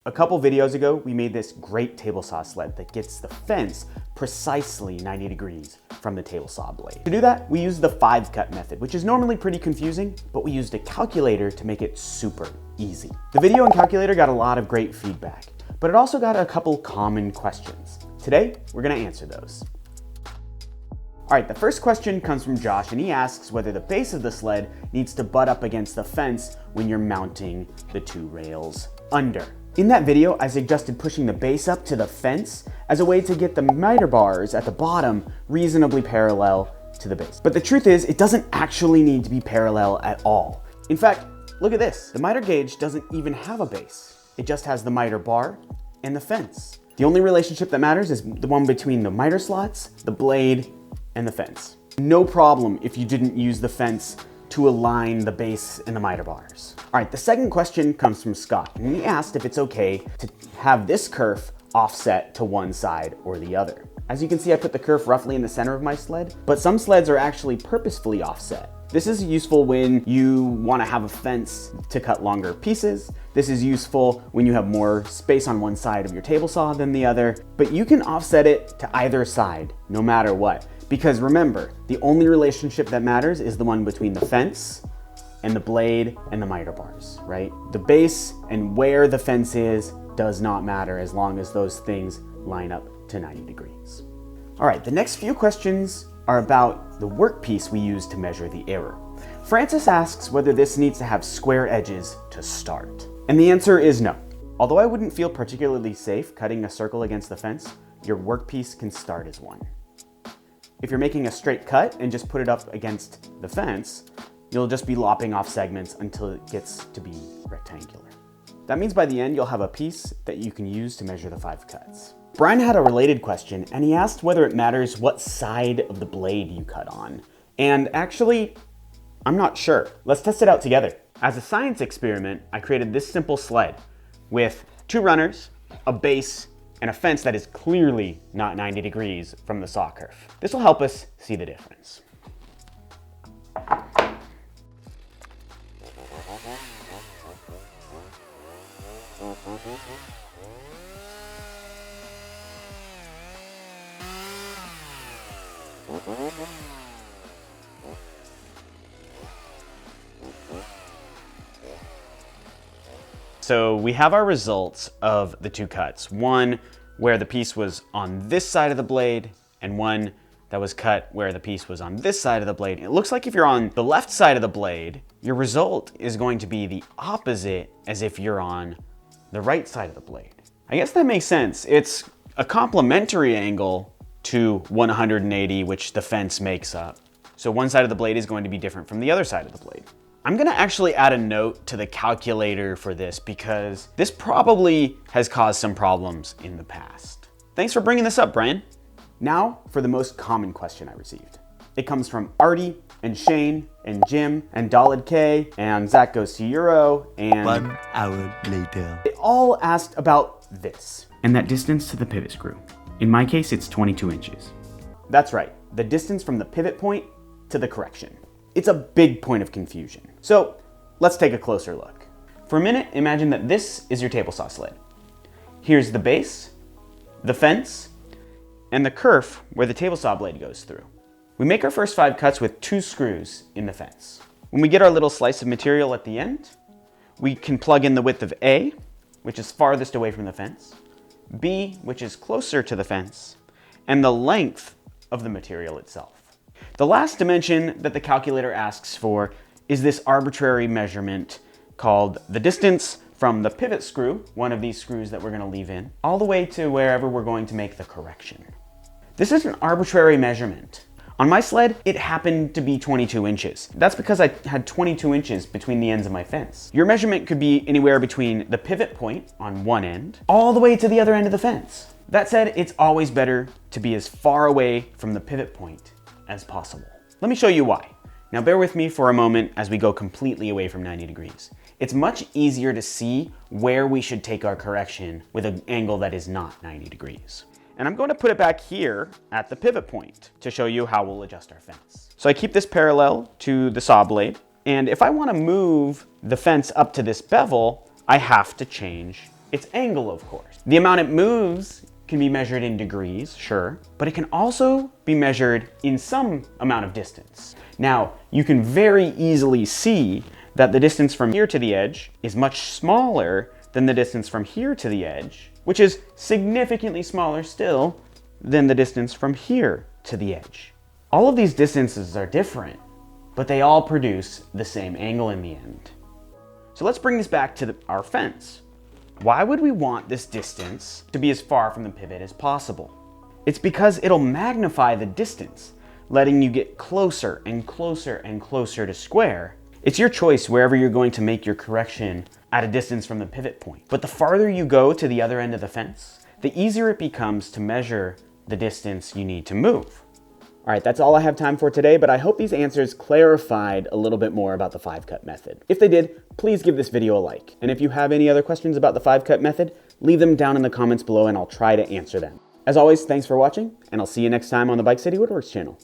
A couple videos ago, we made this great table saw sled that gets the fence precisely 90 degrees from the table saw blade. To do that, we used the 5-cut method, which is normally pretty confusing, but we used a calculator to make it super easy. The video and calculator got a lot of great feedback, but it also got a couple common questions. Today, we're gonna answer those. All right, the first question comes from Josh, and he asks whether the base of the sled needs to butt up against the fence when you're mounting the 2 rails under. In that video, I suggested pushing the base up to the fence as a way to get the miter bars at the bottom reasonably parallel to the base. But the truth is, it doesn't actually need to be parallel at all. In fact, look at this. The miter gauge doesn't even have a base. It just has the miter bar and the fence. The only relationship that matters is the one between the miter slots, the blade, and the fence. No problem if you didn't use the fence to align the base and the miter bars. All right, the second question comes from Scott, and he asked if it's okay to have this kerf offset to one side or the other. As you can see, I put the kerf roughly in the center of my sled, but some sleds are actually purposefully offset. This is useful when you want to have a fence to cut longer pieces. This is useful when you have more space on one side of your table saw than the other, but you can offset it to either side, no matter what. Because remember, the only relationship that matters is the one between the fence and the blade and the miter bars, right? The base and where the fence is does not matter as long as those things line up to 90 degrees. All right, the next few questions are about the workpiece we use to measure the error. Francis asks whether this needs to have square edges to start. And the answer is no. Although I wouldn't feel particularly safe cutting a circle against the fence, your workpiece can start as one. If you're making a straight cut and just put it up against the fence, you'll just be lopping off segments until it gets to be rectangular. That means by the end, you'll have a piece that you can use to measure the 5 cuts. Brian had a related question, and he asked whether it matters what side of the blade you cut on. And actually, I'm not sure. Let's test it out together. As a science experiment, I created this simple sled with 2 runners, a base, and a fence that is clearly not 90 degrees from the saw kerf. This will help us see the difference. So we have our results of the 2 cuts. One where the piece was on this side of the blade, and one that was cut where the piece was on this side of the blade. It looks like if you're on the left side of the blade, your result is going to be the opposite as if you're on the right side of the blade. I guess that makes sense. It's a complementary angle to 180, which the fence makes up. So one side of the blade is going to be different from the other side of the blade. I'm gonna actually add a note to the calculator for this because this probably has caused some problems in the past. Thanks for bringing this up, Brian. Now for the most common question I received. It comes from Artie and Shane and Jim and Dalid K and Zach Goes to Euro and 1 hour later. They all asked about this and that distance to the pivot screw. In my case, it's 22 inches. That's right, the distance from the pivot point to the correction. It's a big point of confusion. So let's take a closer look. For a minute, imagine that this is your table saw sled. Here's the base, the fence, and the kerf where the table saw blade goes through. We make our first 5 cuts with 2 screws in the fence. When we get our little slice of material at the end, we can plug in the width of A, which is farthest away from the fence, B, which is closer to the fence, and the length of the material itself. The last dimension that the calculator asks for is this arbitrary measurement called the distance from the pivot screw, one of these screws that we're going to leave in, all the way to wherever we're going to make the correction. This is an arbitrary measurement. On my sled, it happened to be 22 inches. That's because I had 22 inches between the ends of my fence. Your measurement could be anywhere between the pivot point on one end, all the way to the other end of the fence. That said, it's always better to be as far away from the pivot point as possible. Let me show you why. Now bear with me for a moment as we go completely away from 90 degrees. It's much easier to see where we should take our correction with an angle that is not 90 degrees. And I'm going to put it back here at the pivot point to show you how we'll adjust our fence. So I keep this parallel to the saw blade, and if I want to move the fence up to this bevel, I have to change its angle, of course. The amount it moves can be measured in degrees, sure, but it can also be measured in some amount of distance. Now, you can very easily see that the distance from here to the edge is much smaller than the distance from here to the edge, which is significantly smaller still than the distance from here to the edge. All of these distances are different, but they all produce the same angle in the end. So let's bring this back to our fence. Why would we want this distance to be as far from the pivot as possible? It's because it'll magnify the distance, letting you get closer and closer and closer to square. It's your choice wherever you're going to make your correction at a distance from the pivot point. But the farther you go to the other end of the fence, the easier it becomes to measure the distance you need to move. All right, that's all I have time for today, but I hope these answers clarified a little bit more about the 5-cut method. If they did, please give this video a like. And if you have any other questions about the 5-cut method, leave them down in the comments below and I'll try to answer them. As always, thanks for watching, and I'll see you next time on the Bike City Woodworks channel.